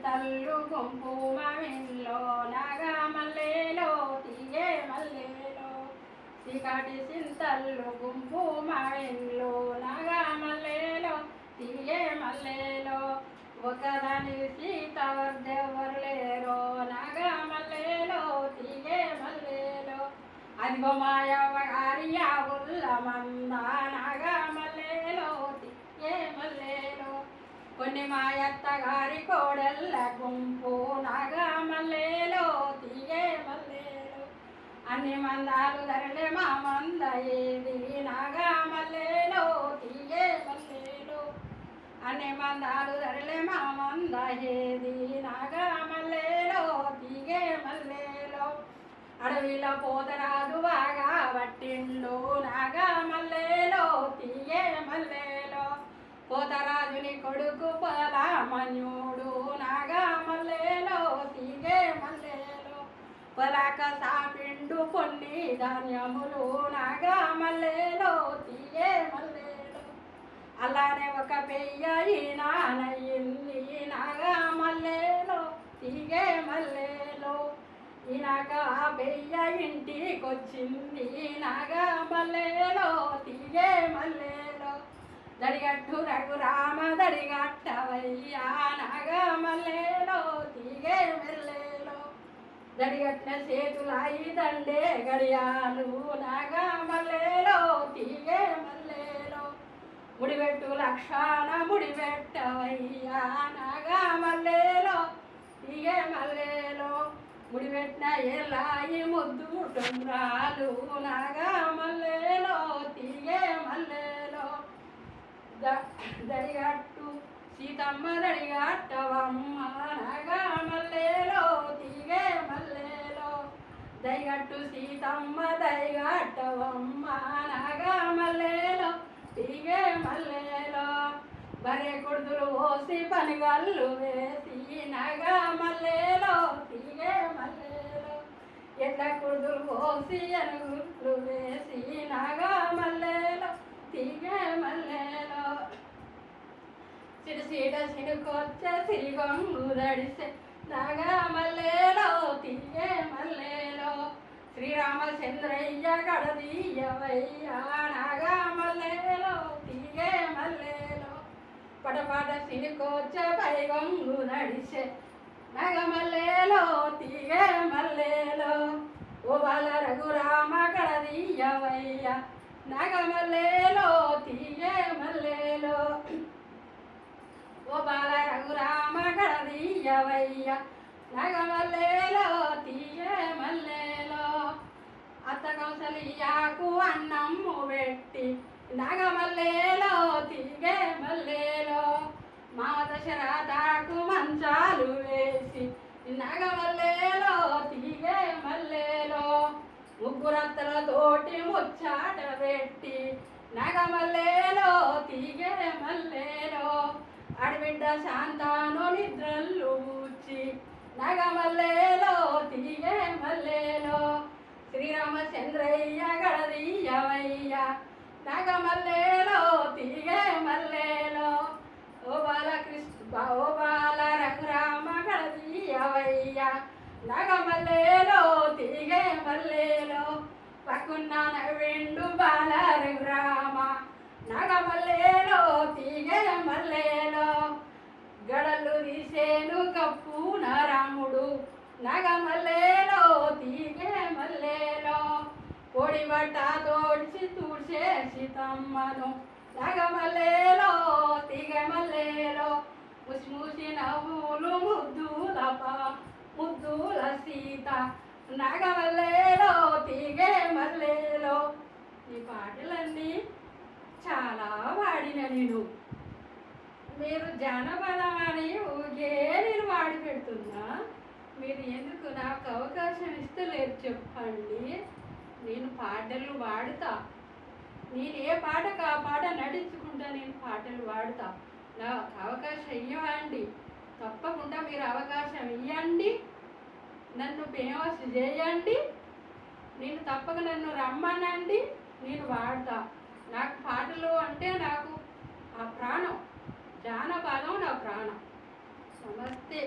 చింతల్లు గుంపు మామిళ్ళో నాగా మల్లెలో తీగే మల్లెలో చీకటి చింతల్లు గుంపు మామిళ్ళో నాగా మల్లెలో తీగే మల్లెలో ఒకదాని సీతవర్దెవరు లేరో నాగా మల్లెలో తీగే మల్లెలో అదిగో మాయవ్వ గారి ఆవుల్ల మంద నాగా మల్లెలో తీగే మల్లెలో కొన్ని మాయత్త గారి కోడెల్ల గుంపు నాగా మల్లెలో తీగే మల్లెలో అన్ని మందాలు ధరలే మా మంద ఏది నాగా మల్లెలో తీగే మల్లెలో అన్ని మందాలు ధరలే మా మంద ఏది నాగా మల్లెలో తీగే మల్లెలో అడవిలో పోతరాజు బాగా పట్టిండు నాగా మల్లెలో తీగే మల్లెలో పోతరాజుని కొడుకు పొలమన్యుడు నాగా మల్లెలో తీగే మల్లెలో పొలక సాపిండు కొన్ని ధాన్యములు నాగా మల్లెలో తీగే మల్లెలో అలానే ఒక పెయ్య ఈనానయ్యింది నాగా మల్లెలో తీగే మల్లెలో ఈనాక ఆ పెయ్య ఇంటికొచ్చింది నాగా మల్లెలో తీగే మల్లెలో దడిగట్టు రఘురామ దడిగట్టవయ్యా నాగా మల్లెలో తీగే మల్లెలో దడిగట్టిన చేతులాయి దండే గడియాలు నాగా మల్లెలో తీగే మల్లెలో ముడిపెట్టు లక్షాన ముడిపెట్టవయ్యా నాగా మల్లెలో తీగే మల్లెలో ముడిపెట్టిన ఎలాయి ముద్దు టొంగాలు నాగా మల్లెలో తీగే మల్లెలో దడిగట్టు సీతమ్మ దడిగట్టవమ్మ నాగా మల్లెలో తీగే మల్లెలో దడిగట్టు సీతమ్మ దడిగట్టవమ్మ నాగా మల్లెలో తీగే మల్లెలో బరే కుడుదులు పోసి పనిగల్లు వేసి నాగా మల్లెలో తీగే మల్లెలో ఎట్ల కుడుదులు పోసి అనుగుట్లు వేసి నాగా మల్లెలో తీగే మల్లెలో సిరిసీట సినుకొచ్చే సిరిగొంగు దడిసే నాగా మల్లెలో తీగే మల్లెలో శ్రీరామచంద్రయ్య గడదీయవయ్యా నాగా మల్లెలో తీగే మల్లెలో పటపాట సినుకొచ్చే పైగొంగు నడిసే నాగా మల్లెలో తీగే మల్లెలో ఓ బాల రఘురామ గడదీయవయ్యా నాగా మల్లెలో తీగే మల్లెలో ఓ బాల రఘురామ గడదీయవయ్యా నాగా మల్లెలో తీగే మల్లెలో అత్త కౌసల్యాకు అన్నమ్ము పెట్టి నాగా మల్లెలో తీగే మల్లెలో మా దశరథకు మంచాలు వేసి నాగా మల్లెలో తీగే మల్లెలో ముగ్గురత్తలతోటి ముచ్చాట పెట్టి నాగా మల్లెలో తీగే మల్లెలో అడబిడ్డ శాంతాను నిద్రలు ఊచి నాగా మల్లెలో తీగే మల్లెలో శ్రీరామచంద్రయ్య గడదీయవయ్యా నాగా మల్లెలో తీగే మల్లెలో ఓ బాల రఘురామ గడదీయవయ్యా నాగా మల్లెలో తీగే మల్లెలో పక్కున్న నవ్విండు బాల రఘురామ నాగా మల్లెలో తీగే మల్లెలో గడలు తీసేను కప్పున రాముడు నాగా మల్లెలో తీగే మల్లెలో పొడి బట్ట తోడిసి తూడ్చే సీతమ్మను నాగా మల్లెలో తీగే మల్లెలో ముసిముసి నవ్వులు ముద్దుల సీత నాగా మల్లెలో తీగే మల్లెలో ఈ పాటలన్నీ చాలా పాడిన నేను మీరు జానపదం అని ఊగే నేను వాడి పెడుతున్నా మీరు ఎందుకు నాకు అవకాశం ఇస్తలేరు చెప్పండి నేను పాటలు పాడుతా నేను ఏ పాటకు ఆ పాట నడుచుకుంటా నేను పాటలు పాడుతా నాకు అవకాశం ఇవ్వండి తప్పకుండా మీరు అవకాశం ఇవ్వండి నన్ను ఫేమస్ చేయండి నేను తప్పక నన్ను రమ్మనండి నేను పాడతా నాకు పాటలు అంటే నాకు ఆ ప్రాణం జానపదం నా ప్రాణం నమస్తే